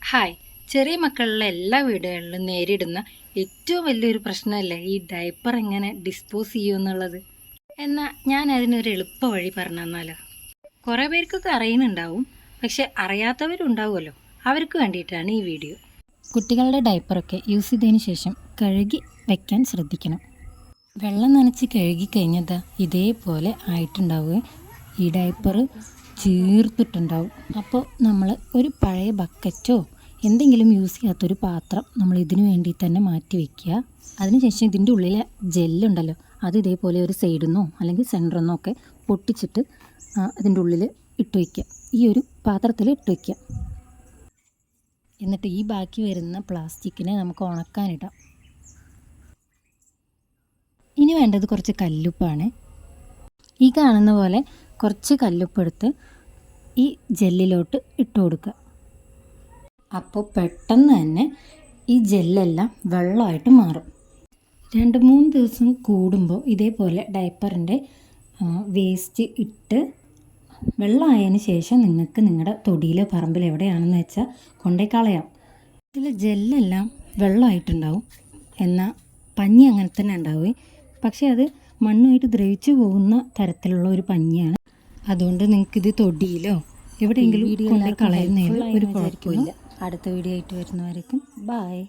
Hi. ചെറിയ മക്കളുള്ള എല്ലാ വീടുകളിലും നേരിടുന്ന ഏറ്റവും വലിയൊരു പ്രശ്നമല്ലേ ഈ ഡയപ്പർ എങ്ങനെ ഡിസ്പോസ് ചെയ്യുമെന്നുള്ളത്. എന്നാൽ ഞാൻ അതിനൊരു എളുപ്പ വഴി പറഞ്ഞു തന്നാലോ. കുറേ പേർക്കൊക്കെ അറിയുന്നുണ്ടാവും, പക്ഷെ അറിയാത്തവരുണ്ടാവുമല്ലോ. അവർക്ക് വേണ്ടിയിട്ടാണ് ഈ വീഡിയോ. കുട്ടികളുടെ ഡയപ്പറൊക്കെ യൂസ് ചെയ്തതിന് ശേഷം കഴുകി വയ്ക്കാൻ ശ്രദ്ധിക്കണം. വെള്ളം നനച്ച് കഴുകി കഴിഞ്ഞത് ഇതേപോലെ ആയിട്ടുണ്ടാവുകയും ഈ ഡയപ്പർ ചീർത്തിട്ടുണ്ടാവും. അപ്പോൾ നമ്മൾ ഒരു പഴയ ബക്കറ്റോ എന്തെങ്കിലും യൂസ് ചെയ്യാത്തൊരു പാത്രം നമ്മൾ ഇതിനു വേണ്ടി തന്നെ മാറ്റി വയ്ക്കുക. അതിനുശേഷം ഇതിൻ്റെ ഉള്ളിലെ ജെല്ലുണ്ടല്ലോ, അത് ഇതേപോലെ ഒരു സൈഡിൽ നിന്നോ അല്ലെങ്കിൽ സെൻറ്ററിൽ നിന്നോ ഒക്കെ പൊട്ടിച്ചിട്ട് അതിൻ്റെ ഉള്ളിൽ ഇട്ട് വയ്ക്കുക. ഈ ഒരു പാത്രത്തിൽ ഇട്ട് വയ്ക്കുക. എന്നിട്ട് ഈ ബാക്കി വരുന്ന പ്ലാസ്റ്റിക്കിനെ നമുക്ക് ഉണക്കാനിടാം. ഇനി വേണ്ടത് കുറച്ച് കല്ലുപ്പാണ്. ഈ കാണുന്ന പോലെ കുറച്ച് കല്ലുപ്പ് എടുത്ത് ഈ ജെല്ലിലോട്ട് ഇട്ട് കൊടുക്കുക. അപ്പോൾ പെട്ടെന്ന് തന്നെ ഈ ജെല്ലെല്ലാം വെള്ളമായിട്ട് മാറും. 2-3 ദിവസം കൂടുമ്പോൾ ഇതേപോലെ ഡയപ്പറിൻ്റെ വേസ്റ്റ് ഇട്ട് വെള്ളമായതിന് ശേഷം നിങ്ങൾക്ക് നിങ്ങളുടെ തൊടിയിലോ പറമ്പിലോ എവിടെയാണെന്ന് വെച്ചാൽ കൊണ്ടേ കളയാം. ഇതിൽ ജെല്ലെല്ലാം വെള്ളമായിട്ടുണ്ടാവും, എന്നാൽ പഞ്ഞി അങ്ങനെ തന്നെ ഉണ്ടാവുകയും, പക്ഷേ അത് മണ്ണുമായിട്ട് ദ്രവിച്ചു പോകുന്ന തരത്തിലുള്ള ഒരു പഞ്ഞിയാണ്. അതുകൊണ്ട് നിങ്ങൾക്കിത് തൊടിയിലോ എവിടെയെങ്കിലും കൊണ്ടേ കളയുന്നതിൽ ഒരു കുഴപ്പമില്ല. അടുത്ത വീഡിയോ ആയിട്ട് വരുന്നവരേക്കും ബായ്.